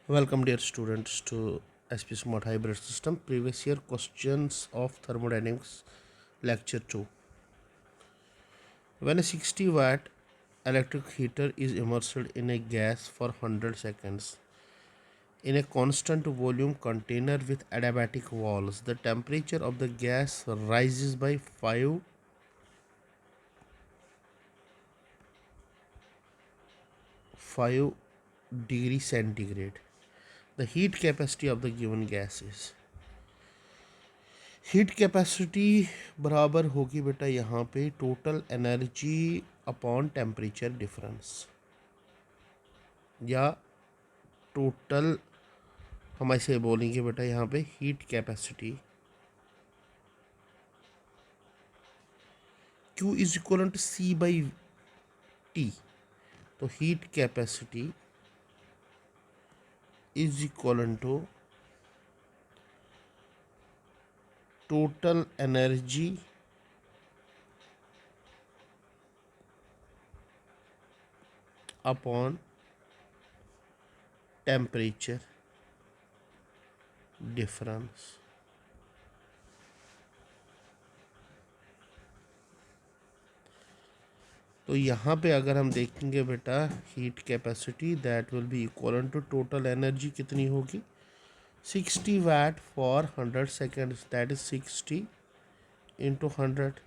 Welcome, dear students, to SP Smart Hybrid System. Previous year questions of thermodynamics, lecture 2. When a 60-watt electric heater is immersed in a gas for 100 seconds in a constant volume container with adiabatic walls, the temperature of the gas rises by 5 degrees centigrade. The heat capacity of the given gas is, heat capacity बराबर होगी बेटा यहाँ पे total energy upon temperature difference, या total हम ऐसे बोलेंगे बेटा यहाँ पे heat capacity Q is equal to C by T। तो heat capacity is equal to total energy upon temperature difference. तो यहाँ पे अगर हम देखेंगे बेटा heat capacity that will be equal to total energy कितनी होगी 60 watt for 100 seconds, that is 60 into 100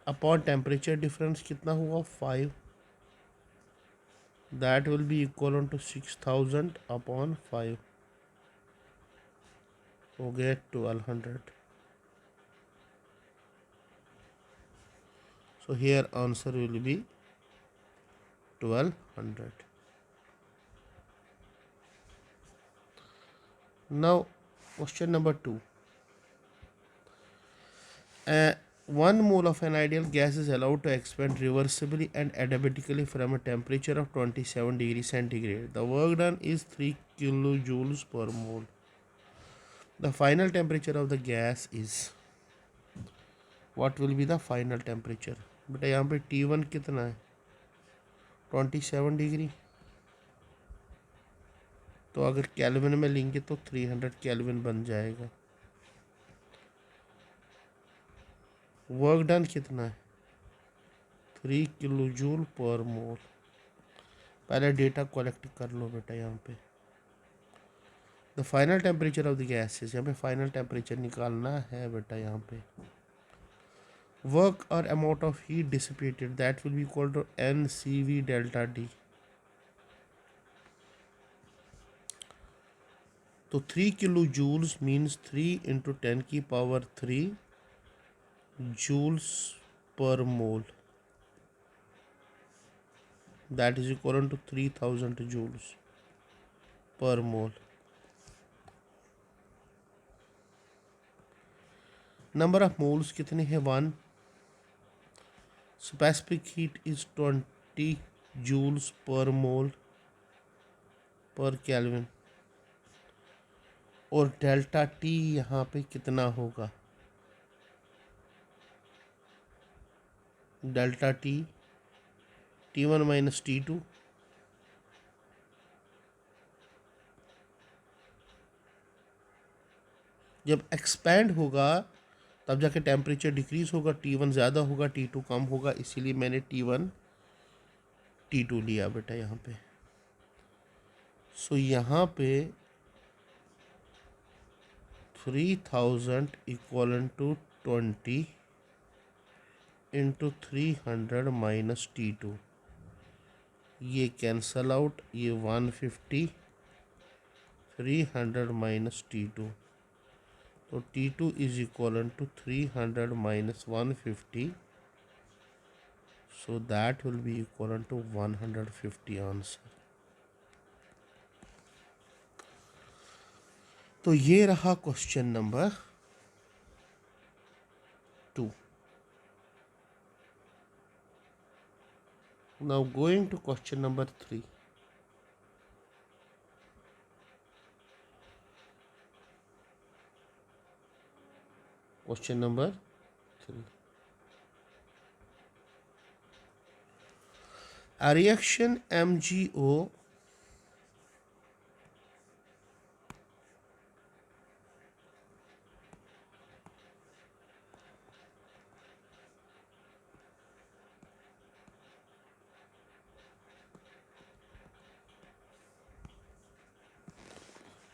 upon temperature difference कितना हुआ 5, that will be equal to 6000 upon 5, हो गया 1200। So here answer will be 1200. Now question number 2. 1 mole of an ideal gas is allowed to expand reversibly and adiabatically from a temperature of 27 degrees centigrade. The work done is 3 kilojoules per mole. The final temperature of the gas is, what will be the final temperature? बेटा यहाँ पे T1 कितना है 27 degree, तो अगर kelvin में लेंगे तो 300 केल्विन बन जाएगा। वर्क डन कितना है 3 किलो जूल पर मोल। पहले डेटा कलेक्ट कर लो बेटा यहाँ पे। The final temperature of the gases, यहाँ पे फाइनल टेम्परेचर निकालना है बेटा। यहाँ पे वर्क और amount of heat dissipated that will be equal to NCV delta D। तो 3 किलो जूल्स मीन्स 3 इंटू 10 की power 3 joules per mole, that is equal to 3000 joules per mole. Number of moles कितने हैं 1। Specific heat is 20 joules per मोल पर kelvin, और delta T यहाँ पे कितना होगा delta T T1 minus T2, जब एक्सपैंड होगा तब जाके टेम्परेचर डिक्रीज होगा, T1 ज़्यादा होगा T2 कम होगा, इसीलिए मैंने T1 T2 लिया बेटा यहाँ पे। सो यहाँ पे 3000 equal to 20 into 300 minus T2, ये कैंसल आउट, ये 150 300 माइनस T2, तो T2 is equal to 300 minus 150, so that will be equal to 150 answer. तो ये रहा question number 2। Now going to question number 3। Question number 3, a reaction MgO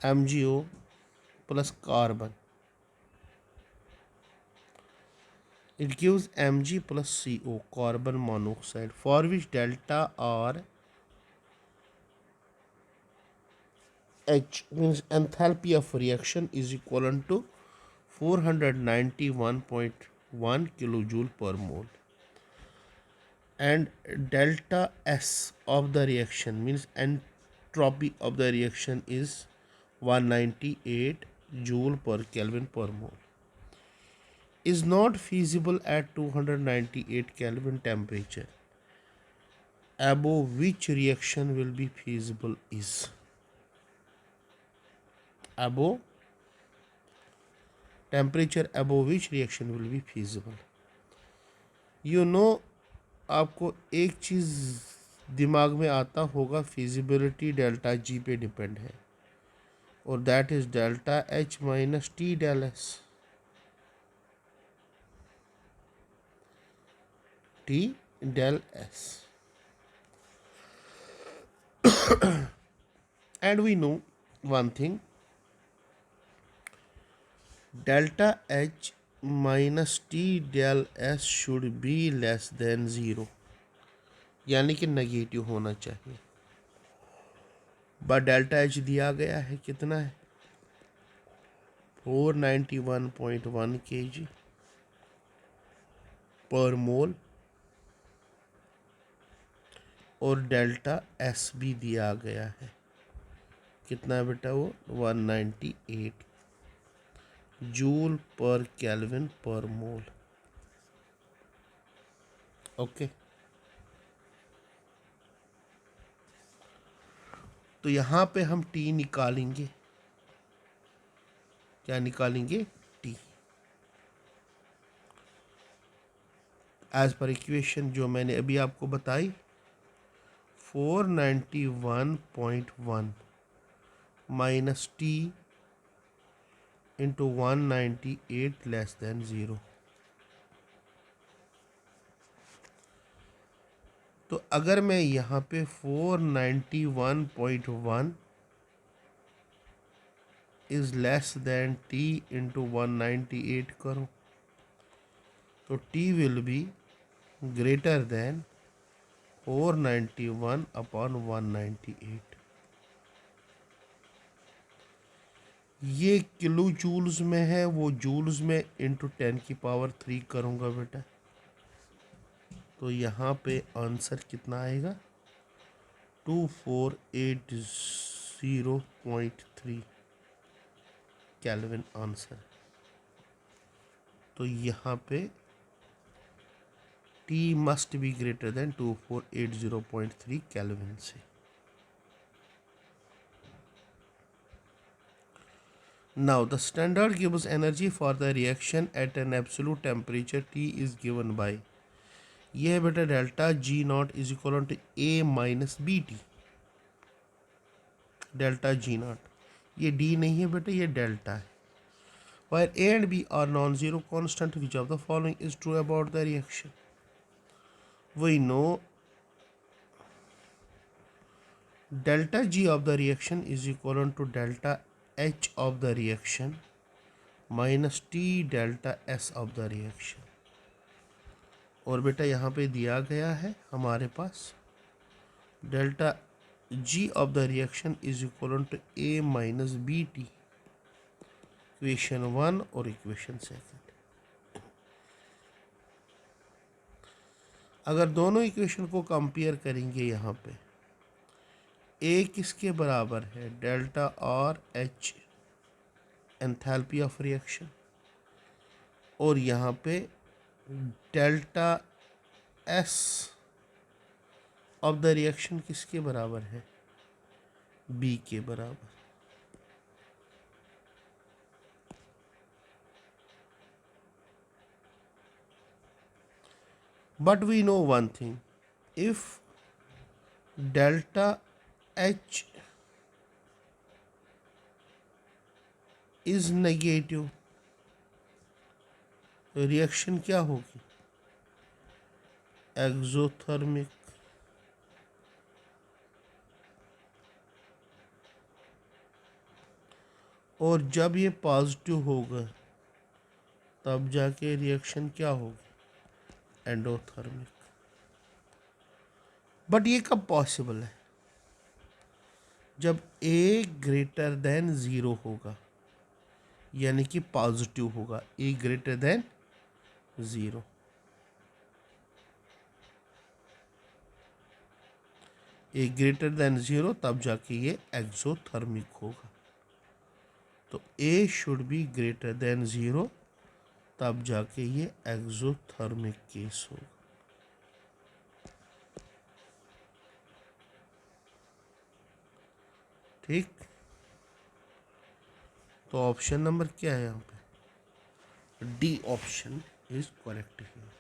MgO plus carbon. It gives Mg plus CO, carbon monoxide, for which delta R H means enthalpy of reaction is equivalent to 491.1 kilojoule per mole, and delta S of the reaction means entropy of the reaction is 198 joule per Kelvin per mole, is not feasible at 298 Kelvin temperature. Above which reaction will be feasible is above temperature above which reaction will be feasible. You know, आपको एक चीज़ दिमाग में आता होगा, feasibility delta G पे depend है, और that is delta H minus T del S. T del S. And we know one thing, delta H minus T del S should be less than 0, यानी कि नेगेटिव होना चाहिए. But delta H दिया गया है, कितना है? 491.1 kg पर मोल, और डेल्टा S भी दिया गया है, कितना बेटा? वो 198 जूल पर केल्विन पर मोल. ओके, तो यहाँ पे हम T निकालेंगे. क्या निकालेंगे? T. एज पर इक्वेशन जो मैंने अभी आपको बताई, 491.1 minus T into 198 less than 0. तो अगर मैं यहाँ पे 491.1 is less than T into 198 करूँ, तो T will be greater then 491 upon 198. ये किलो जूल्स में है, वो जूल्स में इंटू 10⁻³ करूँगा बेटा, तो यहाँ पे आंसर कितना आएगा? 2480.3 केल्विन आंसर. तो यहाँ पे T must be greater then 2480.3 kelvin से. Now the standard gives energy for the reaction at an absolute temperature T is given by, ये है बेटा delta G naught is equal to A minus B T. Delta G naught, ये D नहीं है बेटा, ये delta है. Where A and B are non-zero constant, which of the following is true about the reaction? We know delta G of the reaction is equivalent to delta H of the reaction minus T delta S of the reaction. और बेटा यहाँ पे दिया गया है हमारे पास delta G of the reaction is equivalent to A minus BT, equation 1 और equation 2. अगर दोनों इक्वेशन को कंपेयर करेंगे, यहाँ पे A किसके बराबर है? Delta R H enthalpy of reaction, और यहाँ पे delta S of the reaction किसके बराबर है? B के बराबर. But we know one thing, if delta H is negative, reaction क्या होगी? एक्सोथर्मिक. और जब ये पॉजिटिव होगा तब जाके रिएक्शन क्या होगी, एंडोथर्मिक। बट ये कब पॉसिबल है, जब ए ग्रेटर देन ज़ीरो होगा, यानी कि पॉजिटिव होगा, a greater than zero. A greater than zero तब जाके ये एक्सोथर्मिक होगा। तो a should be greater than zero तब जाके ये एक्सोथर्मिक केस होगा। ठीक, तो ऑप्शन नंबर क्या है यहाँ पे, D option is correct here.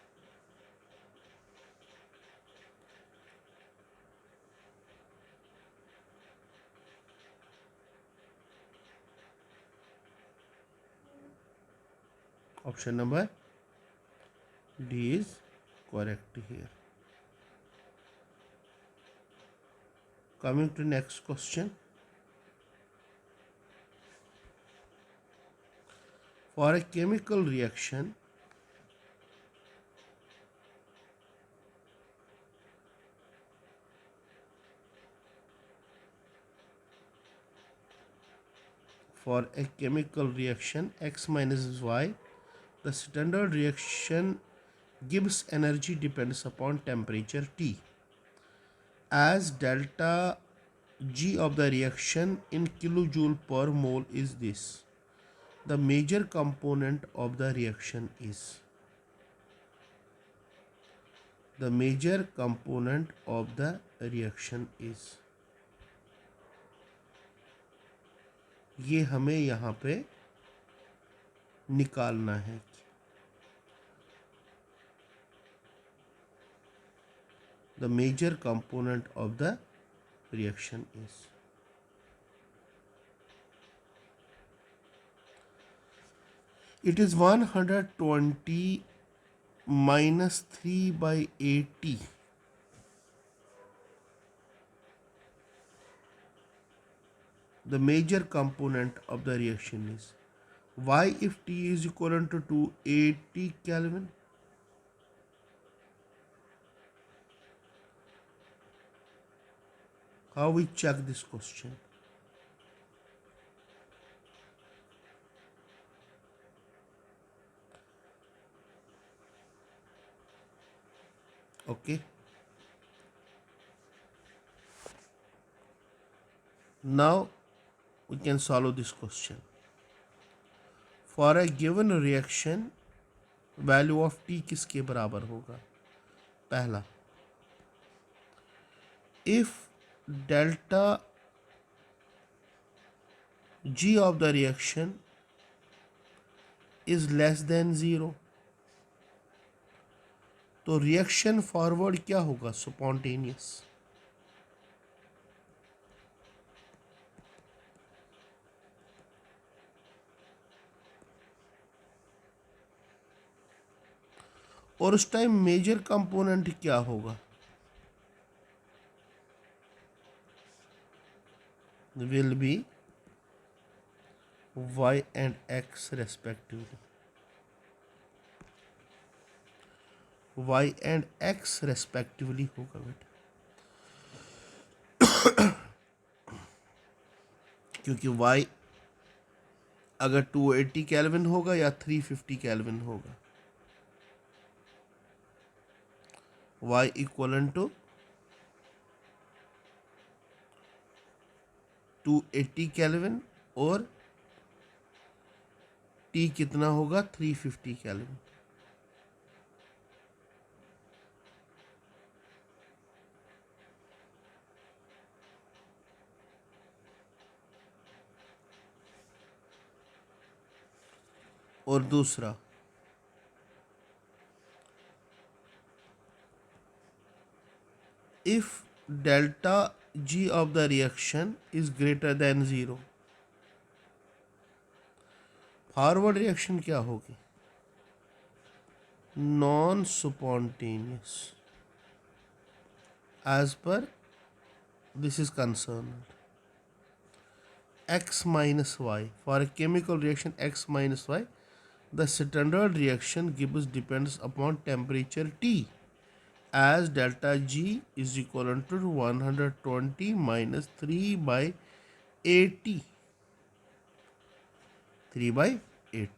Option number D is correct here. Coming to next question. For a chemical reaction, X minus Y, the standard reaction Gibbs energy depends upon temperature T, as delta G of the reaction in kilojoule per mole is this. The major component of the reaction is. The major component of the reaction is. ये हमें यहाँ पे निकालना है। The major component of the reaction is. It is 120 minus 3 by 80. The major component of the reaction is. Why if T is equivalent to 280 Kelvin? How we check this question? Okay. Now we can solve this question. For a given reaction, value of T किसके बराबर होगा? पहला, if delta G of the reaction is less than 0, तो reaction forward क्या होगा, spontaneous. और उस time major component क्या होगा, will be y and x respectively. y and x respectively होगा बेटा, क्योंकि y अगर 280 केल्विन होगा या 350 केल्विन होगा, y इक्वलन टू 280 केल्विन और t कितना होगा, 350 केल्विन। और दूसरा, if delta G of the reaction is greater than 0, forward reaction क्या होगी, non spontaneous as far this is concern. x minus y. For a chemical reaction x minus y, the standard reaction Gibbs depends upon temperature T, as delta G is equivalent to 120 minus 3 by 80. 3 by 80.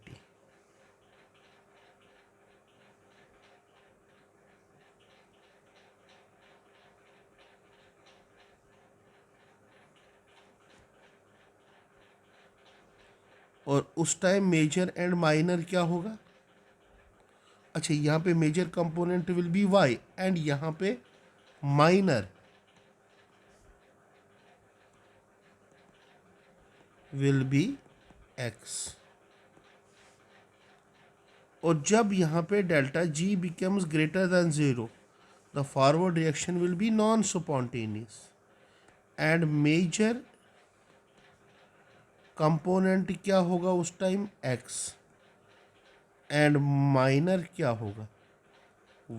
और उस time major and minor क्या होगा? अच्छा, यहाँ पे major component will be y and यहाँ पे minor will be x. और जब यहाँ पे delta G becomes greater than 0, the forward reaction will be non-spontaneous and major component क्या होगा उस टाइम? x एंड माइनर क्या होगा?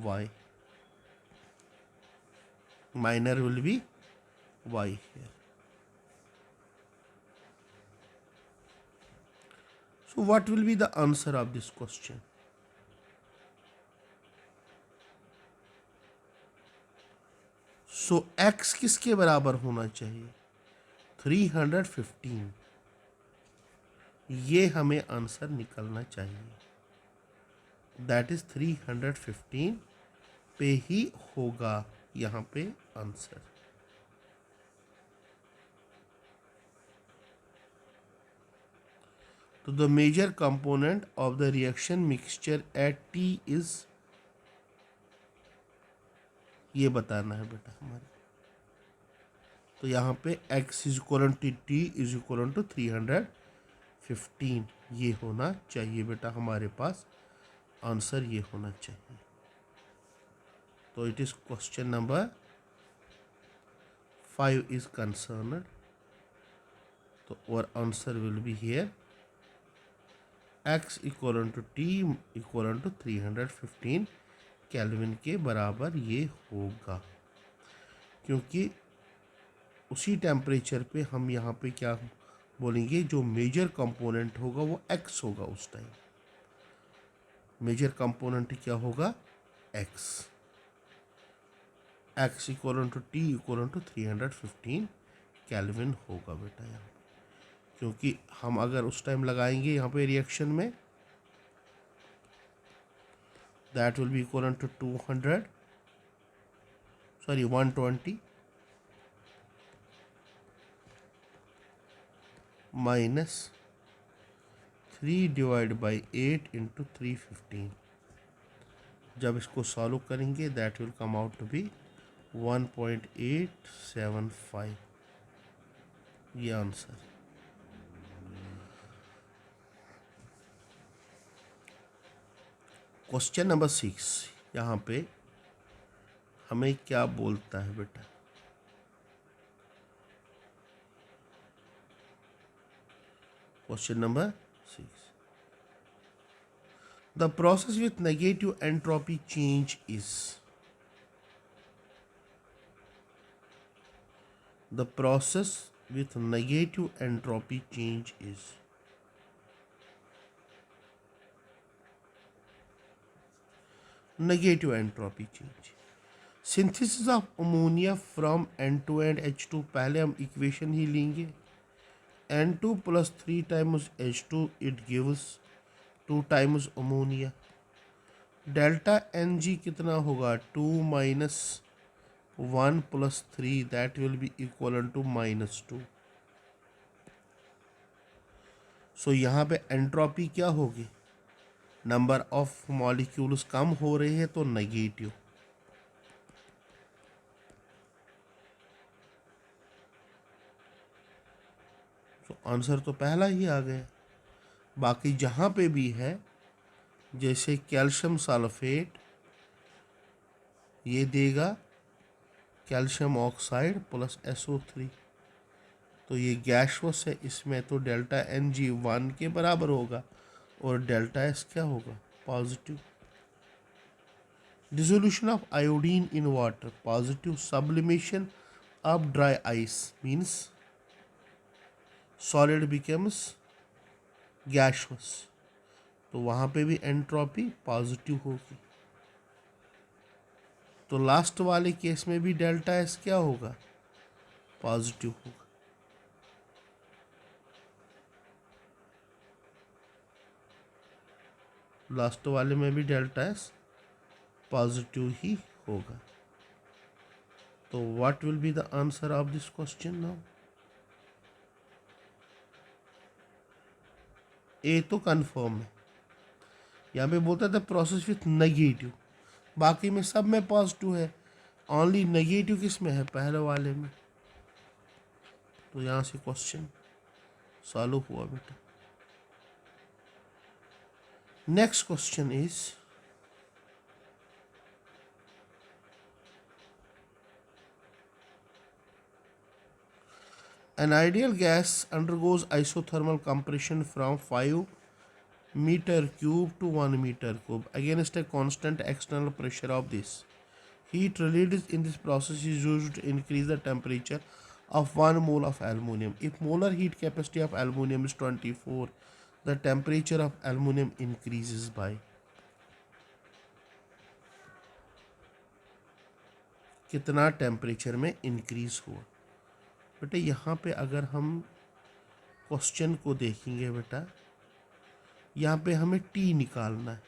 y. Minor will be y here. So what will be the answer of this question? So x किसके बराबर होना चाहिए? 315. ये हमें आंसर निकलना चाहिए. दैट इज 315 पे ही होगा यहाँ पे आंसर. तो the major component of the reaction mixture at T is, ये बताना है बेटा हमारे. तो यहाँ पे x is equal to T is equal to 315. ये होना चाहिए बेटा हमारे पास आंसर, ये होना चाहिए. तो it is question number 5 is concerned. तो और answer will be here x equal to T equal to 315 kelvin के बराबर ये होगा, क्योंकि उसी टेम्परेचर पे हम यहाँ पे क्या बोलेंगे, जो मेजर कंपोनेंट होगा वो x होगा. उस टाइम मेजर कंपोनेंट क्या होगा? x. x equal to T equal to 315 kelvin होगा बेटा यहाँ पे, क्योंकि हम अगर उस टाइम लगाएंगे यहाँ पे रिएक्शन में, that will be equal to 120 minus 3 divide by 8 into 315. जब इसको सॉल्व करेंगे that will come out to be 1.875. ये आंसर. क्वेश्चन नंबर 6 यहाँ पे हमें क्या बोलता है बेटा? Question number 6. The process with negative entropy change is. The process with negative entropy change is. Negative entropy change. Synthesis of ammonia from N2 and H2. पहले हम इक्वेशन ही लेंगे. N2 plus 3 times H2, it gives 2 times ammonia. Delta Ng कितना होगा? 2 minus 1 plus 3, that will be equivalent to -2. सो यहाँ पे entropy क्या होगी? Number of molecules कम हो रहे हैं तो नेगेटिव. तो आंसर तो पहला ही आ गया. बाकी जहाँ पे भी है, जैसे कैल्शियम सल्फेट, ये देगा कैल्शियम ऑक्साइड प्लस SO3. तो ये गैसवस है, इसमें तो डेल्टा Ng 1 के बराबर होगा और डेल्टा S क्या होगा? Positive. Dissolution of iodine in water positive. Sublimation of dry ice means solid becomes gaseous, तो वहाँ पे भी एंट्रोपी पॉजिटिव होगी। तो लास्ट वाले केस में भी डेल्टा एस क्या होगा, पॉजिटिव होगा। लास्ट वाले में भी डेल्टा एस पॉजिटिव ही होगा। तो what will be the answer of this question now? A तो कंफर्म है, यहाँ पे बोलता था प्रोसेस विथ नेगेटिव, बाकी में सब में पॉजिटिव है, ओनली नेगेटिव किस में है, पहले वाले में। तो यहाँ से क्वेश्चन सॉल्व हुआ बेटा। Next question is an ideal gas undergoes isothermal compression from 5 meter cube to 1 meter cube against a constant external pressure of this. Heat released in this process is used to increase the temperature of 1 mole of aluminum. If molar heat capacity of aluminum is 24, the temperature of aluminum increases by कितना temperature में increase हुआ। बेटा यहाँ पे अगर हम question को देखेंगे बेटा, यहाँ पे हमें टी निकालना है।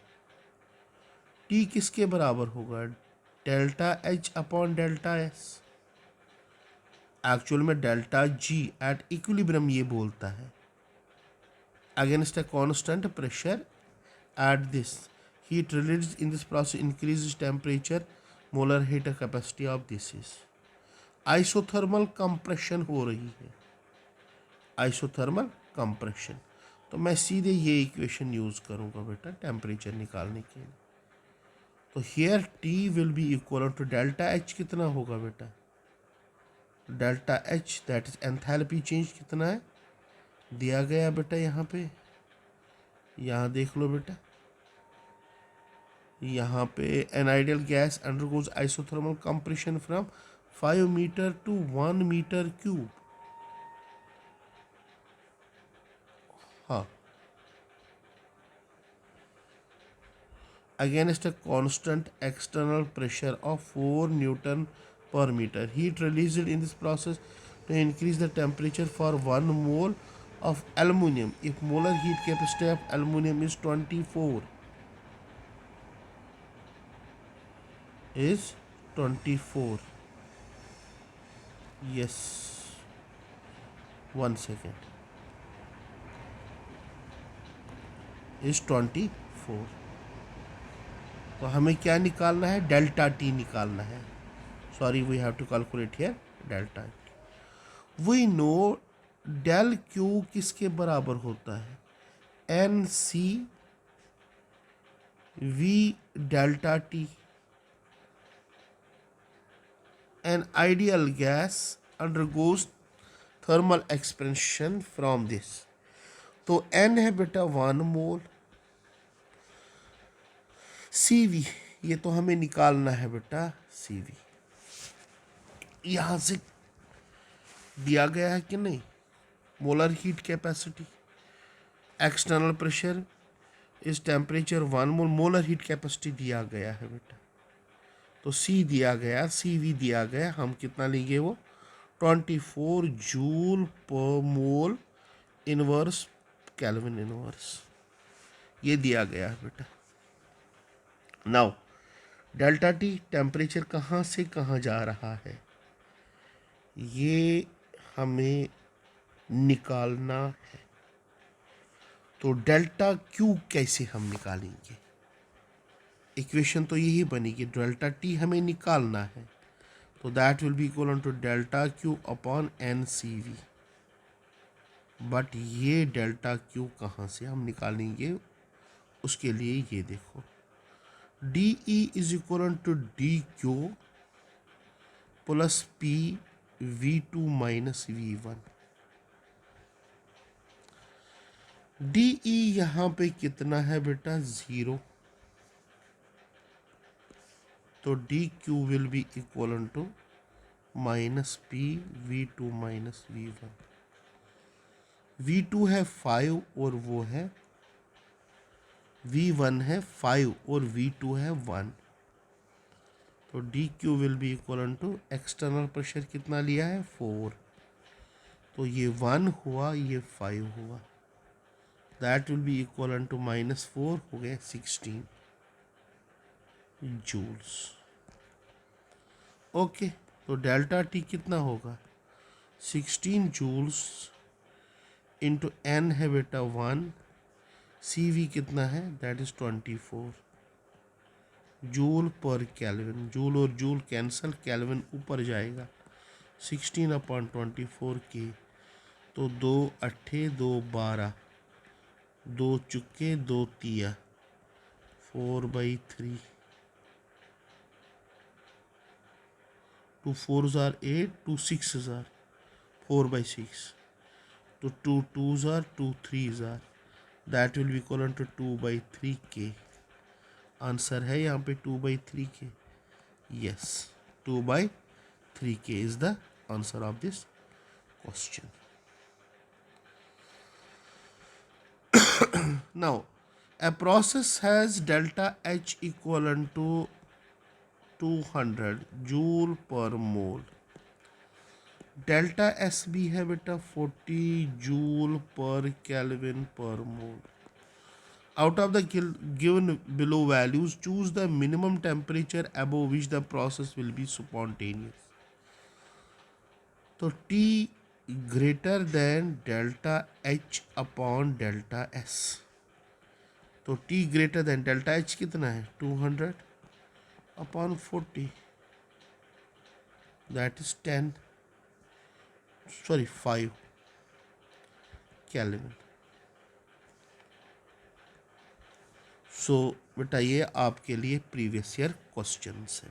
टी किसके बराबर होगा, delta H upon delta S. Actual में डेल्टा जी एट इक्विलिब्रियम ये बोलता है, against a constant pressure at this heat release in this process increase temperature molar heat capacity of this is isothermal compression हो रही है, isothermal compression. तो मैं सीधे ये इक्वेशन यूज करूंगा बेटा टेम्परेचर निकालने के लिए। तो here T will be equal to delta H, कितना होगा बेटा, delta H that is enthalpy change कितना है दिया गया बेटा, यहाँ पे यहाँ देख लो बेटा, यहाँ पे an ideal gas undergoes isothermal compression from 5 metre to 1 metre cube. हाँ, against a constant external pressure of 4 Newton per meter. Heat released in this process to increase the temperature for 1 mole of aluminium. If molar heat capacity of aluminium is 24, is 24. Yes, 1 second. Is 24. तो हमें क्या निकालना है, delta T निकालना है। Sorry, we have to calculate here delta T. We know del Q किसके बराबर होता है, N C V delta T. An ideal gas undergoes thermal expansion from this. तो एन है बेटा 1 मोल, सी वी ये तो हमें निकालना है बेटा, सी वी यहां से दिया गया है कि नहीं, molar heat capacity, external pressure इस टेम्परेचर 1 मोल, मोलर हीट कैपेसिटी दिया गया है बेटा। तो सी दिया गया, सी वी दिया गया, हम कितना लेंगे वो 24 जूल पर मोल इनवर्स केल्विन इनवर्स, ये दिया गया है बेटा। नाउ डेल्टा टी टेम्परेचर कहाँ से कहाँ जा रहा है, ये हमें निकालना है। तो डेल्टा क्यू कैसे हम निकालेंगे, इक्वेशन तो यही बनेगी, डेल्टा टी हमें निकालना है, तो that will be equal to delta Q upon N C V. But ये डेल्टा क्यू कहाँ से हम निकालेंगे, उसके लिए ये देखो, D E is equal to D Q plus P V two minus V one. D E यहाँ पे कितना है बेटा, 0, तो D Q will be equal to minus P V two minus V one. V2 है 5 और वो है V1 है 5 और V2 है 1, तो D Q will be equal to external pressure कितना लिया है 4, तो ये 1 हुआ, ये 5 हुआ, that will be equal to -4 हो गए 16 जूल्स। ओके, तो डेल्टा टी कितना होगा 16 जूल्स इंटू एन है बेटा 1, सी वी कितना है दैट इज 24 जूल पर केल्विन, जूल और जूल कैंसल, केल्विन ऊपर जाएगा, 16/24 के, तो 2 अट्ठे 2 12, 2 चुक्के 2 तिया 4/3, 2 4s are 8, 2 6s are 4/6, तो 2 2s are 2 3s are, that will be equal to 2/3 K. Answer है यहाँ पे 2/3 के, यस 2/3 के is the answer of this question. Now, a process has delta H equivalent to 200 joule per mole. Delta S भी है बेटा 40 joule पर kelvin पर मोल। Out of the given below values, choose the minimum temperature above which the process will be spontaneous. तो T greater than delta H upon delta S, तो T greater than delta H कितना है 200 upon 40, that is 5 Kelvin। सो बेटा ये आपके लिए previous year question है।